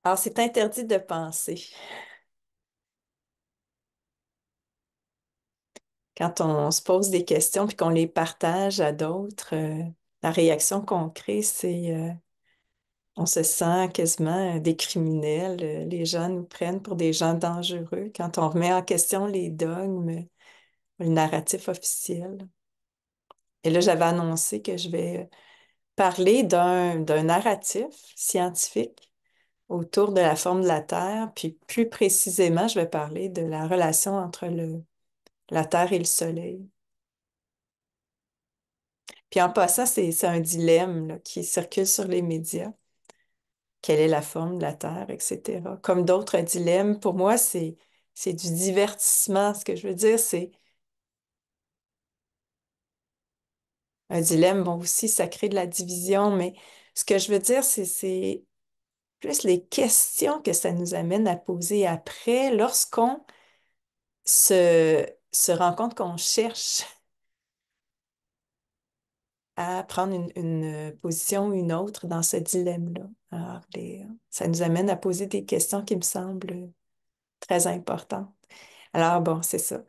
Alors, c'est interdit de penser. Quand on se pose des questions puis qu'on les partage à d'autres, la réaction qu'on crée, c'est on se sent quasiment des criminels. Les gens nous prennent pour des gens dangereux quand on remet en question les dogmes, le narratif officiel. Et là, j'avais annoncé que je vais parler d'un narratif scientifique autour de la forme de la Terre, puis plus précisément, je vais parler de la relation entre la Terre et le Soleil. Puis en passant, c'est un dilemme là, qui circule sur les médias. Quelle est la forme de la Terre, etc. Comme d'autres dilemmes, pour moi, c'est du divertissement. Ce que je veux dire, c'est un dilemme, bon, aussi, ça crée de la division, mais ce que je veux dire, c'est plus les questions que ça nous amène à poser après lorsqu'on se rend compte qu'on cherche à prendre une position ou une autre dans ce dilemme-là. Alors, ça nous amène à poser des questions qui me semblent très importantes. Alors, bon, c'est ça.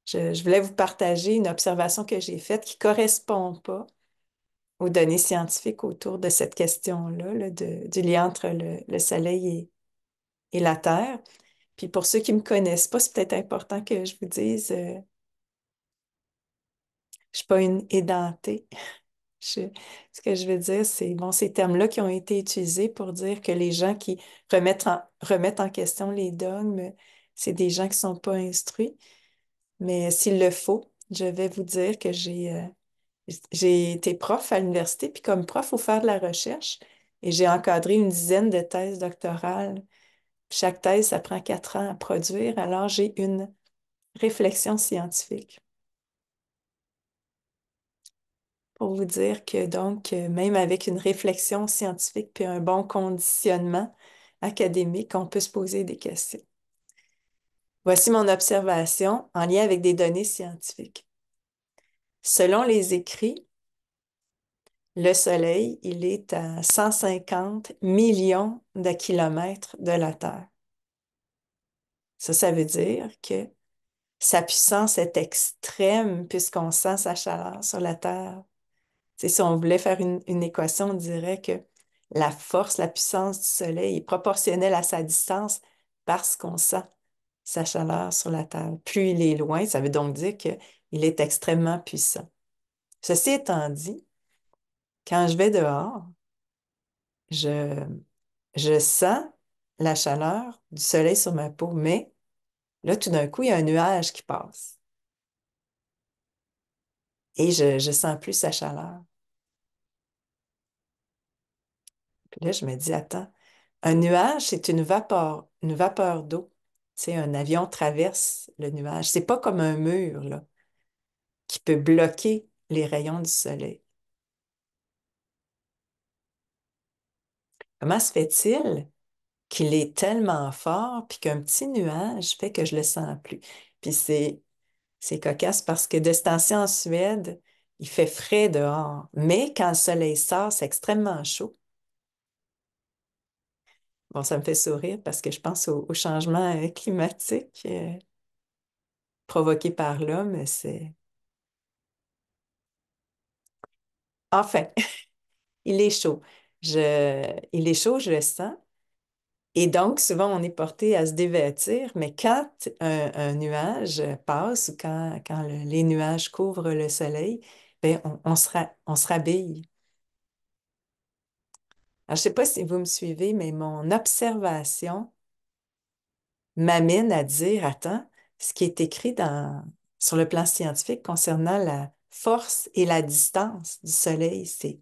Je voulais vous partager une observation que j'ai faite qui ne correspond pas aux données scientifiques autour de cette question-là, là, du lien entre le Soleil et la Terre. Puis pour ceux qui ne me connaissent pas, c'est peut-être important que je vous dise, je ne suis pas une édentée. Je- Ce que je veux dire, c'est, bon, ces termes-là qui ont été utilisés pour dire que les gens qui remettent en question les dogmes, c'est des gens qui ne sont pas instruits. Mais s'il le faut, je vais vous dire que j'ai été prof à l'université, puis comme prof, il faut faire de la recherche. Et j'ai encadré une dizaine de thèses doctorales. Chaque thèse, ça prend 4 ans à produire. Alors, j'ai une réflexion scientifique pour vous dire que donc, même avec une réflexion scientifique puis un bon conditionnement académique, on peut se poser des questions. Voici mon observation en lien avec des données scientifiques. Selon les écrits, le Soleil, il est à 150 millions de kilomètres de la Terre. Ça veut dire que sa puissance est extrême puisqu'on sent sa chaleur sur la Terre. Si on voulait faire une équation, on dirait que la force, la puissance du Soleil est proportionnelle à sa distance parce qu'on sent sa chaleur sur la Terre. Plus il est loin, ça veut donc dire qu'il est extrêmement puissant. Ceci étant dit, quand je vais dehors, je, je sens la chaleur du soleil sur ma peau, mais là, tout d'un coup, il y a un nuage qui passe et je sens plus sa chaleur. Puis là, je me dis, attends, un nuage, c'est une vapeur d'eau. Tu sais, un avion traverse le nuage. C'est pas comme un mur, là, qui peut bloquer les rayons du soleil. Comment se fait-il qu'il est tellement fort puis qu'un petit nuage fait que je le sens plus? Puis c'est cocasse parce que de ce temps-ci en Suède, il fait frais dehors. Mais quand le soleil sort, c'est extrêmement chaud. Bon, ça me fait sourire parce que je pense au changement climatique provoqué par l'homme. Enfin, il est chaud. Il est chaud, je le sens. Et donc, souvent, on est porté à se dévêtir, mais quand un nuage passe ou quand les nuages couvrent le soleil, ben, on se rhabille. Alors, je ne sais pas si vous me suivez, mais mon observation m'amène à dire, attends, ce qui est écrit sur le plan scientifique concernant la force et la distance du soleil, c'est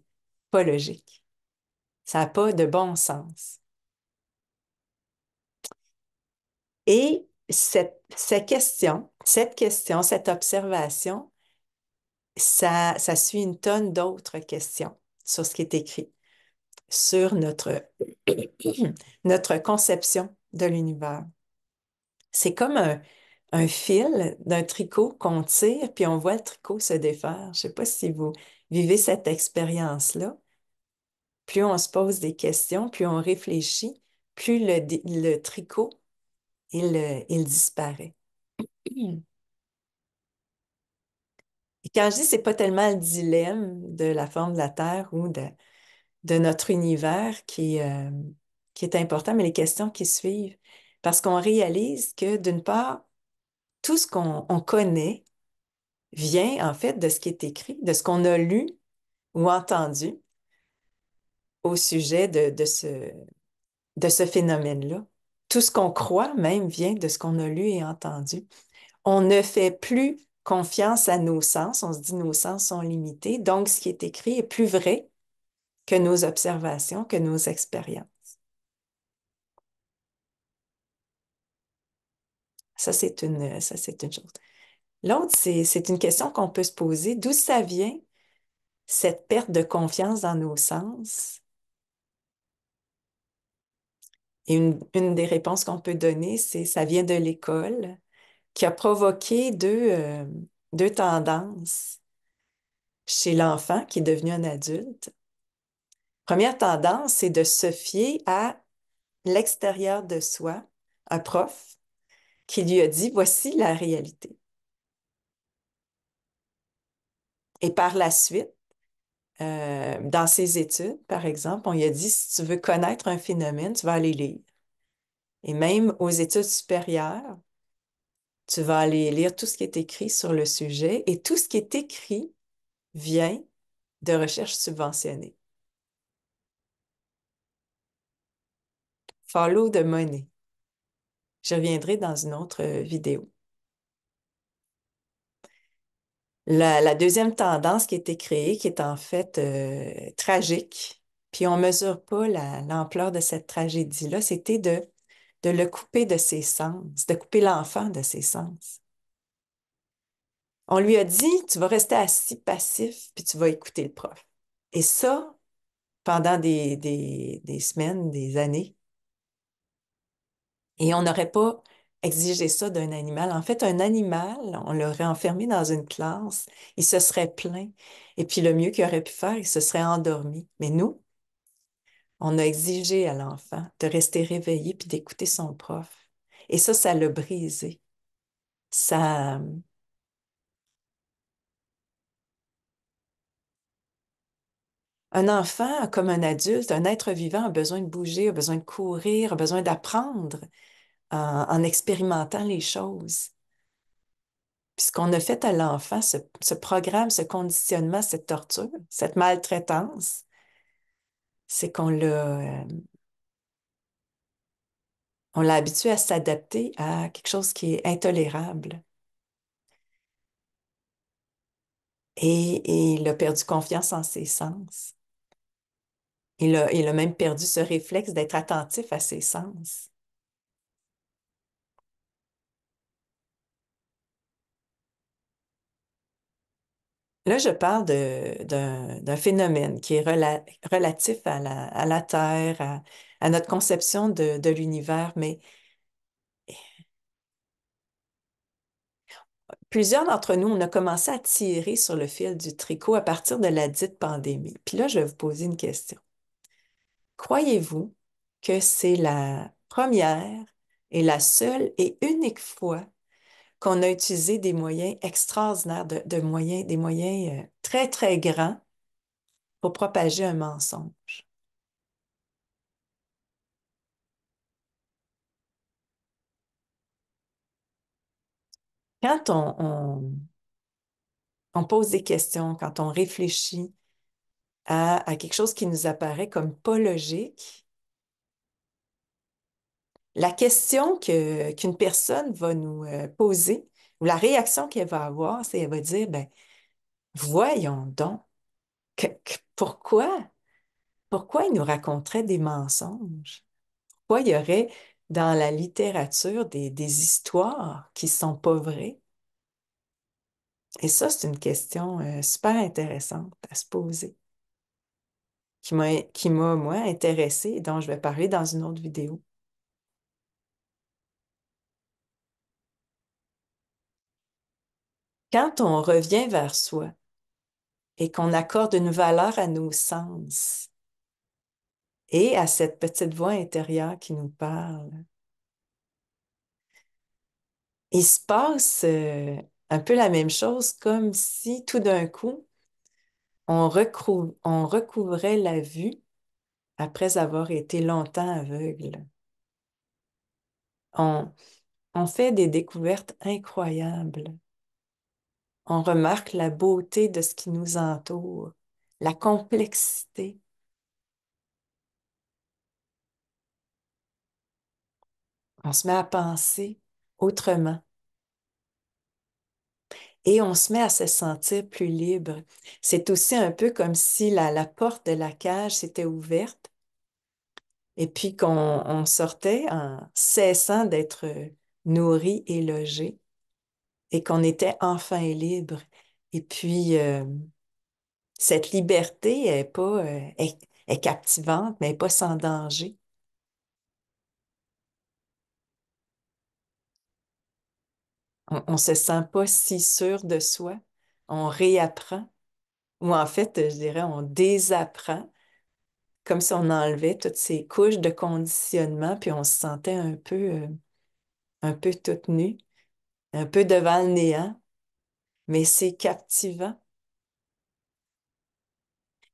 pas logique. Ça n'a pas de bon sens. Et cette question, cette observation, ça suit une tonne d'autres questions sur ce qui est écrit, sur notre conception de l'univers. C'est comme un fil d'un tricot qu'on tire, puis on voit le tricot se défaire. Je ne sais pas si vous vivez cette expérience-là. Plus on se pose des questions, plus on réfléchit, plus le tricot, il disparaît. Et quand je dis c'est pas tellement le dilemme de la forme de la Terre ou de notre univers qui est important, mais les questions qui suivent. Parce qu'on réalise que, d'une part, tout ce qu'on on connaît vient en fait de ce qui est écrit, de ce qu'on a lu ou entendu au sujet de ce phénomène-là. Tout ce qu'on croit même vient de ce qu'on a lu et entendu. On ne fait plus confiance à nos sens, on se dit nos sens sont limités, donc ce qui est écrit est plus vrai que nos observations, que nos expériences. Ça, c'est une chose. L'autre, c'est une question qu'on peut se poser. D'où ça vient, cette perte de confiance dans nos sens? Et une des réponses qu'on peut donner, c'est ça vient de l'école qui a provoqué deux tendances chez l'enfant qui est devenu un adulte. Première tendance, c'est de se fier à l'extérieur de soi, un prof qui lui a dit, voici la réalité. Et par la suite, dans ses études, par exemple, on lui a dit, si tu veux connaître un phénomène, tu vas aller lire. Et même aux études supérieures, tu vas aller lire tout ce qui est écrit sur le sujet et tout ce qui est écrit vient de recherche subventionnée. Follow the money. Je reviendrai dans une autre vidéo. La deuxième tendance qui a été créée, qui est en fait tragique, puis on ne mesure pas l'ampleur de cette tragédie-là, c'était de le couper de ses sens, de couper l'enfant de ses sens. On lui a dit, tu vas rester assis passif, puis tu vas écouter le prof. Et ça, pendant des semaines, des années, et on n'aurait pas exigé ça d'un animal. En fait, un animal, on l'aurait enfermé dans une classe, il se serait plaint. Et puis le mieux qu'il aurait pu faire, il se serait endormi. Mais nous, on a exigé à l'enfant de rester réveillé puis d'écouter son prof. Et ça l'a brisé. Ça, un enfant, comme un adulte, un être vivant a besoin de bouger, a besoin de courir, a besoin d'apprendre en expérimentant les choses. Puis ce qu'on a fait à l'enfant, ce programme, ce conditionnement, cette torture, cette maltraitance, c'est on l'a habitué à s'adapter à quelque chose qui est intolérable. Et il a perdu confiance en ses sens. Il a même perdu ce réflexe d'être attentif à ses sens. Là, je parle d'un phénomène qui est relatif à la Terre, à notre conception de l'univers, mais plusieurs d'entre nous, on a commencé à tirer sur le fil du tricot à partir de la dite pandémie. Puis là, je vais vous poser une question. Croyez-vous que c'est la première et la seule et unique fois qu'on a utilisé des moyens extraordinaires, des moyens très, très grands pour propager un mensonge? Quand on pose des questions, quand on réfléchit à quelque chose qui nous apparaît comme pas logique, la question qu'une personne va nous poser ou la réaction qu'elle va avoir, c'est elle va dire, ben, voyons donc, pourquoi? Pourquoi il nous raconterait des mensonges? Pourquoi il y aurait dans la littérature des histoires qui ne sont pas vraies? Et ça, c'est une question super intéressante à se poser, moi, intéressée et dont je vais parler dans une autre vidéo. Quand on revient vers soi et qu'on accorde une valeur à nos sens et à cette petite voix intérieure qui nous parle. Il se passe un peu la même chose, comme si tout d'un coup, on recouvrait la vue après avoir été longtemps aveugle. On, on fait des découvertes incroyables. On remarque la beauté de ce qui nous entoure, la complexité. On se met à penser autrement et on se met à se sentir plus libre. C'est aussi un peu comme si la porte de la cage s'était ouverte et puis qu'on sortait en cessant d'être nourri et logé et qu'on était enfin libre. Et puis, cette liberté est pas, est captivante, mais elle n'est pas sans danger. On se sent pas si sûr de soi. On réapprend, ou en fait, je dirais, on désapprend, comme si on enlevait toutes ces couches de conditionnement, puis on se sentait un peu toute nue, un peu devant le néant, mais c'est captivant.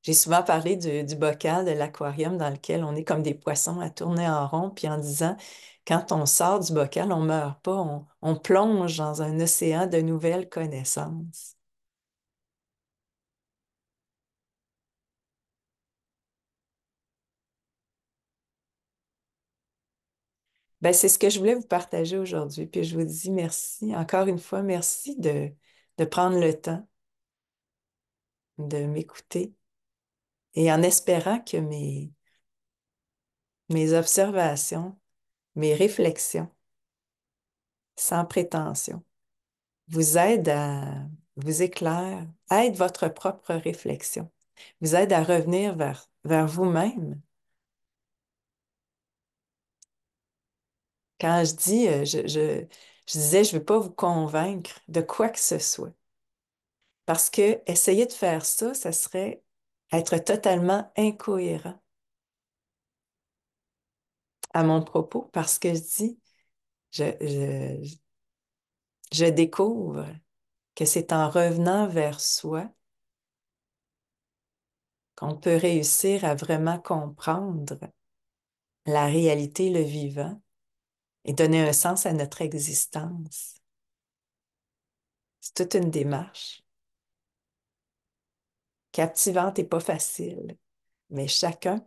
J'ai souvent parlé du bocal de l'aquarium dans lequel on est comme des poissons à tourner en rond, puis en disant, quand on sort du bocal, on meurt pas, on plonge dans un océan de nouvelles connaissances. Ben, c'est ce que je voulais vous partager aujourd'hui, puis je vous dis merci, encore une fois, merci de prendre le temps de m'écouter et en espérant que mes observations, mes réflexions, sans prétention, vous aident vous éclairent, aident votre propre réflexion, vous aident à revenir vers vous-même. Quand je dis, je disais, je ne veux pas vous convaincre de quoi que ce soit. Parce que essayer de faire ça, ça serait être totalement incohérent à mon propos, parce que je dis, je, je, je découvre que c'est en revenant vers soi qu'on peut réussir à vraiment comprendre la réalité, le vivant, et donner un sens à notre existence. C'est toute une démarche captivante et pas facile, mais chacun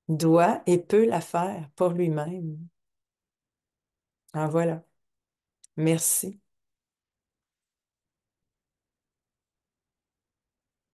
doit et peut la faire pour lui-même. En voilà. Merci.